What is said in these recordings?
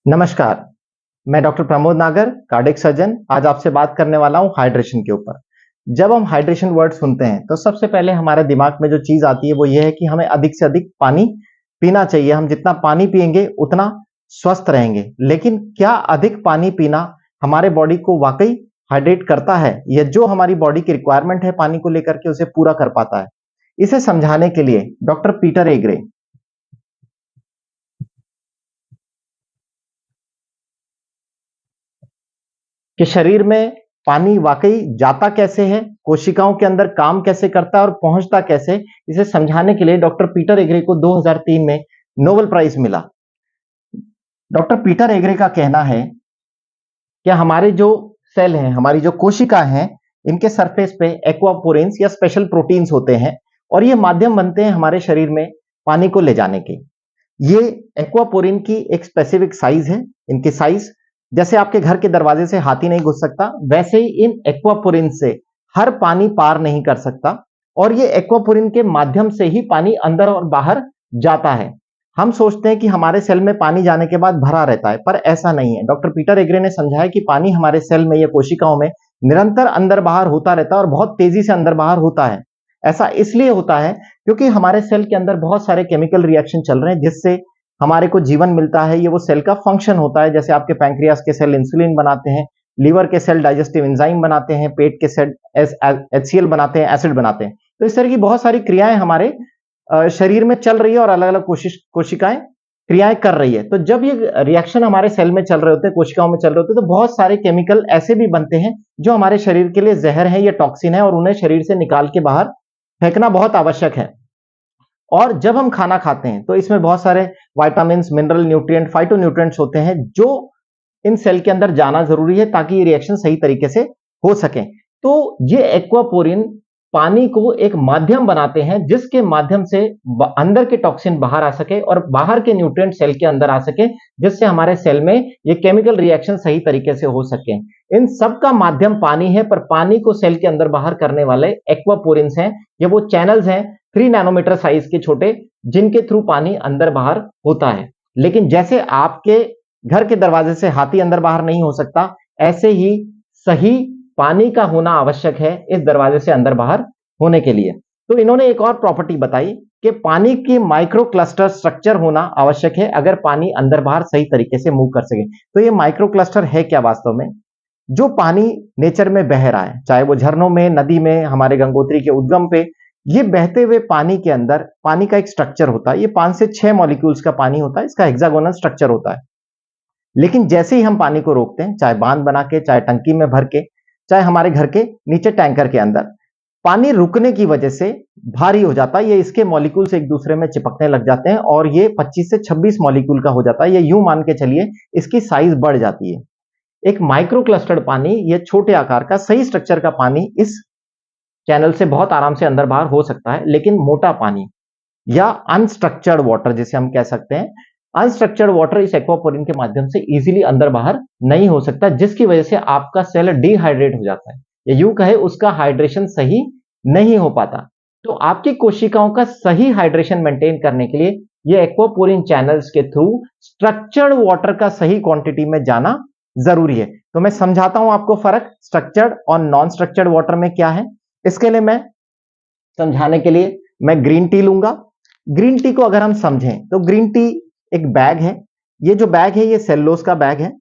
नमस्कार, मैं डॉक्टर प्रमोद नागर, कार्डियक सर्जन। आज आपसे बात करने वाला हूँ हाइड्रेशन के ऊपर। जब हम हाइड्रेशन वर्ड सुनते हैं, तो सबसे पहले हमारे दिमाग में जो चीज़ आती है, वो ये है कि हमें अधिक से अधिक पानी पीना चाहिए। हम जितना पानी पिएँगे, उतना स्वस्थ रहेंगे। लेकिन क्या अधिक पानी पीना हमारे बॉडी को वाक़ई हाइड्रेट करता है? या जो हमारी बॉडी की रिक्वायरमेंट है पानी को लेकर के, उसे पूरा कर पाता है? इसे समझाने के लिए डॉक्टर पीटर एग्रे कि शरीर में पानी वाकई जाता कैसे है, कोशिकाओं के अंदर काम कैसे करता है और पहुंचता कैसे, इसे समझाने के लिए डॉक्टर पीटर एग्रे को 2003 में नोबेल प्राइज मिला। डॉक्टर पीटर एग्रे का कहना है कि हमारे जो सेल हैं, हमारी जो कोशिका हैं, इनके सरफेस पे एक्वापोरिन्स या स्पेशल प्रोटीन्स होते हैं और ये माध्यम बनते हैं हमारे शरीर में पानी को ले जाने के। ये एक्वापोरिन की एक स्पेसिफिक साइज है। इनकी साइज जैसे आपके घर के दरवाजे से हाथी नहीं घुस सकता, वैसे ही इन एक्वापोरिन से हर पानी पार नहीं कर सकता और ये एक्वापोरिन के माध्यम से ही पानी अंदर और बाहर जाता है। हम सोचते हैं कि हमारे सेल में पानी जाने के बाद भरा रहता है, पर ऐसा नहीं है। डॉक्टर पीटर एग्रे ने समझाया कि पानी हमारे सेल में या कोशिकाओं में निरंतर अंदर बाहर होता रहता है और बहुत तेजी से अंदर बाहर होता है। ऐसा इसलिए होता है क्योंकि हमारे सेल के अंदर बहुत सारे केमिकल रिएक्शन चल रहे हैं, जिससे हमारे को जीवन मिलता है। ये वो सेल का फंक्शन होता है। जैसे आपके पैंक्रियास के सेल इंसुलिन बनाते हैं, लीवर के सेल डाइजेस्टिव एंजाइम बनाते हैं, पेट के सेल HCl बनाते हैं, एसिड बनाते हैं। तो इस तरह की बहुत सारी क्रियाएं हमारे शरीर में चल रही है और अलग अलग कोशिकाएं क्रियाएं कर रही है। तो जब ये रिएक्शन हमारे सेल में चल रहे होते हैं, कोशिकाओं में चल रहे होते हैं, तो बहुत सारे केमिकल ऐसे भी बनते हैं जो हमारे शरीर के लिए जहर है या टॉक्सिन है और उन्हें शरीर से निकाल के बाहर फेंकना बहुत आवश्यक है। और जब हम खाना खाते हैं, तो इसमें बहुत सारे विटामिन्स, मिनरल, न्यूट्रिएंट, फाइटोन्यूट्रिएंट्स होते हैं जो इन सेल के अंदर जाना जरूरी है ताकि ये रिएक्शन सही तरीके से हो सके। तो ये एक्वापोरिन पानी को एक माध्यम बनाते हैं जिसके माध्यम से अंदर के टॉक्सिन बाहर आ सके और बाहर के न्यूट्रिएंट सेल के अंदर आ सके, जिससे हमारे सेल में ये केमिकल रिएक्शन सही तरीके से हो सके। इन सब का माध्यम पानी है, पर पानी को सेल के अंदर बाहर करने वाले एक्वापोरिन्स हैं। ये वो चैनल्स हैं 3 नैनोमीटर साइज के छोटे, जिनके थ्रू पानी अंदर बाहर होता है। लेकिन जैसे आपके घर के दरवाजे से हाथी अंदर बाहर नहीं हो सकता, ऐसे ही सही पानी का होना आवश्यक है इस दरवाजे से अंदर बाहर होने के लिए। तो इन्होंने एक और प्रॉपर्टी बताई कि पानी की माइक्रो क्लस्टर स्ट्रक्चर होना आवश्यक है अगर पानी अंदर बाहर सही तरीके से मूव कर सके। तो ये माइक्रो क्लस्टर है क्या? वास्तव में जो पानी नेचर में बह रहा है, चाहे वो झरनों में, नदी में, हमारे गंगोत्री के उद्गम पे, ये बहते हुए पानी के अंदर पानी का एक स्ट्रक्चर होता है। ये 5 से 6 मॉलिक्यूल्स का पानी होता है। इसका हेक्सागोनल स्ट्रक्चर होता है। लेकिन जैसे ही हम पानी को रोकते हैं, चाहे बांध बना के, चाहे टंकी में भर के, चाहे हमारे घर के नीचे टैंकर के अंदर, पानी रुकने की वजह से भारी हो जाता है। ये इसके मॉलिक्यूल्स एक दूसरे में चिपकने लग जाते हैं और ये 25 से 26 मॉलिक्यूल का हो जाता है। ये यूं मान के चलिए इसकी साइज बढ़ जाती है। एक माइक्रो क्लस्टर्ड पानी, ये छोटे आकार का सही स्ट्रक्चर का पानी इस चैनल से बहुत आराम से अंदर बाहर हो सकता है। लेकिन मोटा पानी या अनस्ट्रक्चर्ड वाटर जिसे हम कह सकते हैं, अनस्ट्रक्चर्ड वाटर इस एक्वापोरिन के माध्यम से इजीली अंदर बाहर नहीं हो सकता, जिसकी वजह से आपका सेल डिहाइड्रेट हो जाता है या यूं कहे उसका हाइड्रेशन सही नहीं हो पाता। तो आपकी कोशिकाओं का सही हाइड्रेशन मेंटेन करने के लिए ये एक्वापोरिन चैनल्स के थ्रू स्ट्रक्चर्ड वाटर का सही क्वांटिटी में जाना जरूरी है। तो मैं समझाता हूं आपको फर्क स्ट्रक्चर्ड और नॉन स्ट्रक्चर्ड वाटर में क्या है। इसके लिए मैं समझाने के लिए मैं ग्रीन टी लूंगा। ग्रीन टी को अगर हम समझें तो ग्रीन टी एक बैग है। ये जो बैग है, ये सेल्यूलोज का बैग है।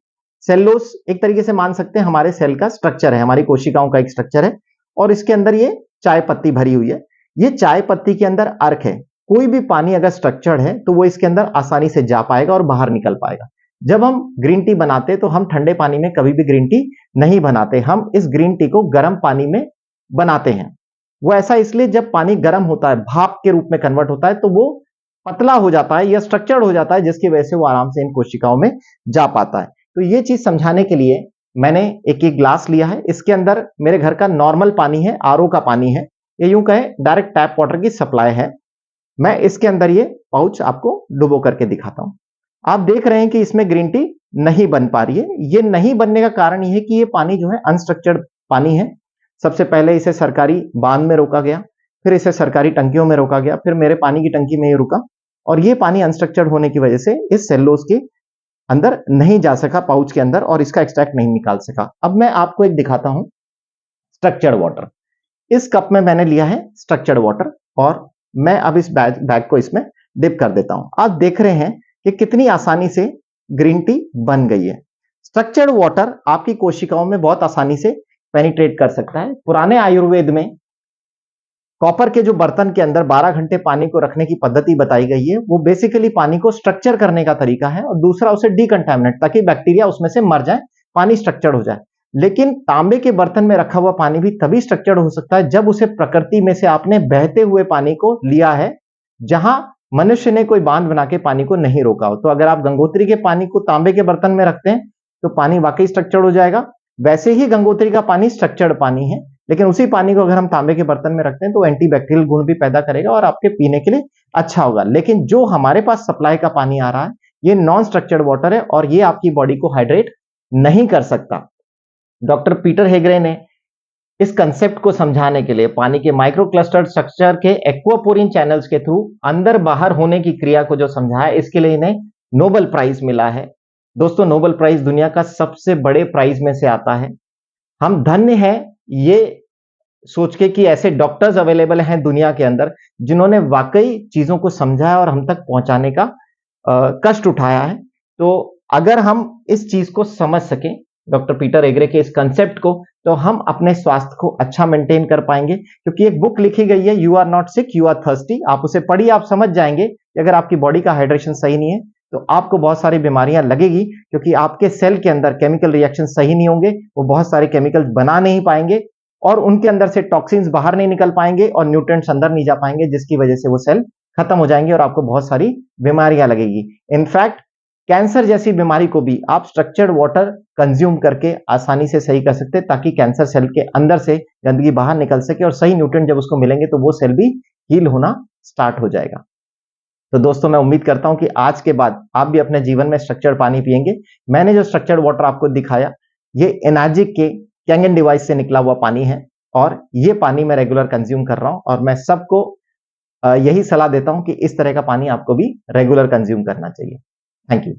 सेल्यूलोज एक तरीके से मान सकते हैं हमारे सेल का स्ट्रक्चर है, हमारी कोशिकाओं का एक स्ट्रक्चर है और इसके अंदर ये चाय पत्ती भरी हुई है। ये चाय पत्ती के अंदर अर्क है। कोई भी पानी अगर स्ट्रक्चर्ड है तो वो इसके अंदर आसानी से जा पाएगा और बाहर निकल पाएगा। जब हम ग्रीन टी बनाते तो हम ठंडे पानी में कभी भी ग्रीन टी नहीं बनाते, हम इस ग्रीन टी को गर्म पानी में बनाते हैं। वो ऐसा इसलिए, जब पानी गर्म होता है, भाप के रूप में कन्वर्ट होता है, तो वो पतला हो जाता है या स्ट्रक्चर्ड हो जाता है, जिसकी वजह से वो आराम से इन कोशिकाओं में जा पाता है। तो ये चीज समझाने के लिए मैंने एक गिलास लिया है। इसके अंदर मेरे घर का नॉर्मल पानी है, RO का पानी है, ये यूं कहे डायरेक्ट टैप वाटर की सप्लाई है। मैं इसके अंदर ये पाउच आपको डुबो करके दिखाता हूं। आप देख रहे हैं कि इसमें ग्रीन टी नहीं बन पा रही है। ये नहीं बनने का कारण ये है कि ये पानी जो है अनस्ट्रक्चर्ड पानी है। सबसे पहले इसे सरकारी बांध में रोका गया, फिर इसे सरकारी टंकियों में रोका गया, फिर मेरे पानी की टंकी में ही रुका और ये पानी अनस्ट्रक्चर्ड होने की वजह से इस सेल्यूलोज के अंदर नहीं जा सका पाउच के अंदर और इसका एक्सट्रैक्ट नहीं निकाल सका। अब मैं आपको एक दिखाता हूं स्ट्रक्चर्ड वाटर। इस कप में मैंने लिया है स्ट्रक्चर्ड वाटर और मैं अब इस बैग को इसमें डिप कर देता हूं। आप देख रहे हैं कि कितनी आसानी से ग्रीन टी बन गई है। स्ट्रक्चर्ड वाटर आपकी कोशिकाओं में बहुत आसानी से पेनिट्रेट कर सकता है। पुराने आयुर्वेद में कॉपर के जो बर्तन के अंदर 12 घंटे पानी को रखने की पद्धति बताई गई है, वो बेसिकली पानी को स्ट्रक्चर करने का तरीका है और दूसरा उसे डीकंटामिनेट, ताकि बैक्टीरिया उसमें से मर जाए, पानी स्ट्रक्चर्ड हो जाए। लेकिन तांबे के बर्तन में रखा हुआ पानी भी तभी स्ट्रक्चर्ड हो सकता है जब उसे प्रकृति में से आपने बहते हुए पानी को लिया है, जहां मनुष्य ने कोई बांध बना के पानी को नहीं रोका हो। तो अगर आप गंगोत्री के पानी को तांबे के बर्तन में रखते हैं तो पानी वाकई स्ट्रक्चर्ड हो जाएगा। वैसे ही गंगोत्री का पानी स्ट्रक्चर्ड पानी है, लेकिन उसी पानी को अगर हम तांबे के बर्तन में रखते हैं तो एंटीबैक्टीरियल गुण भी पैदा करेगा और आपके पीने के लिए अच्छा होगा। लेकिन जो हमारे पास सप्लाई का पानी आ रहा है, ये नॉन स्ट्रक्चर्ड वाटर है और ये आपकी बॉडी को हाइड्रेट नहीं कर सकता। डॉक्टर पीटर हेगरे ने इस कंसेप्ट को समझाने के लिए पानी के माइक्रो क्लस्टर्ड स्ट्रक्चर के एक्वापोरिन चैनल्स के थ्रू अंदर बाहर होने की क्रिया को जो समझाया, इसके लिए इन्हें नोबेल प्राइज मिला है। दोस्तों, नोबेल प्राइज दुनिया का सबसे बड़े प्राइज में से आता है। हम धन्य हैं ये सोच के कि ऐसे डॉक्टर्स अवेलेबल हैं दुनिया के अंदर जिन्होंने वाकई चीजों को समझाया और हम तक पहुंचाने का कष्ट उठाया है। तो अगर हम इस चीज को समझ सकें, डॉक्टर पीटर हेगरे के इस कंसेप्ट को, तो हम अपने स्वास्थ्य को अच्छा मेंटेन कर पाएंगे। क्योंकि एक बुक लिखी गई है, you are not sick you are thirsty. आप उसे पढ़िए, आप समझ जाएंगे कि अगर आपकी बॉडी का हाइड्रेशन सही नहीं है तो आपको बहुत सारी बीमारियां लगेगी, क्योंकि आपके सेल के अंदर केमिकल रिएक्शन सही नहीं होंगे, वो बहुत सारे केमिकल्स बना नहीं पाएंगे और उनके अंदर से टॉक्सिन्स बाहर नहीं निकल पाएंगे और न्यूट्रिएंट्स अंदर नहीं जा पाएंगे, जिसकी वजह से वो सेल खत्म हो जाएंगे और आपको बहुत सारी बीमारियां लगेगी। इनफैक्ट कैंसर जैसी बीमारी को भी आप स्ट्रक्चर्ड वाटर कंज्यूम करके आसानी से सही कर सकते हैं, ताकि कैंसर सेल के अंदर से गंदगी बाहर निकल सके और सही न्यूट्रिएंट जब उसको मिलेंगे तो वो सेल भी हील होना स्टार्ट हो जाएगा। तो दोस्तों, मैं उम्मीद करता हूं कि आज के बाद आप भी अपने जीवन में स्ट्रक्चर्ड पानी पिएंगे। मैंने जो स्ट्रक्चर्ड वाटर आपको दिखाया, ये एनर्जिक के कैंगन डिवाइस से निकला हुआ पानी है और ये पानी मैं रेगुलर कंज्यूम कर रहा हूं और मैं सबको यही सलाह देता हूं कि इस तरह का पानी आपको भी रेगुलर कंज्यूम करना चाहिए। Thank you.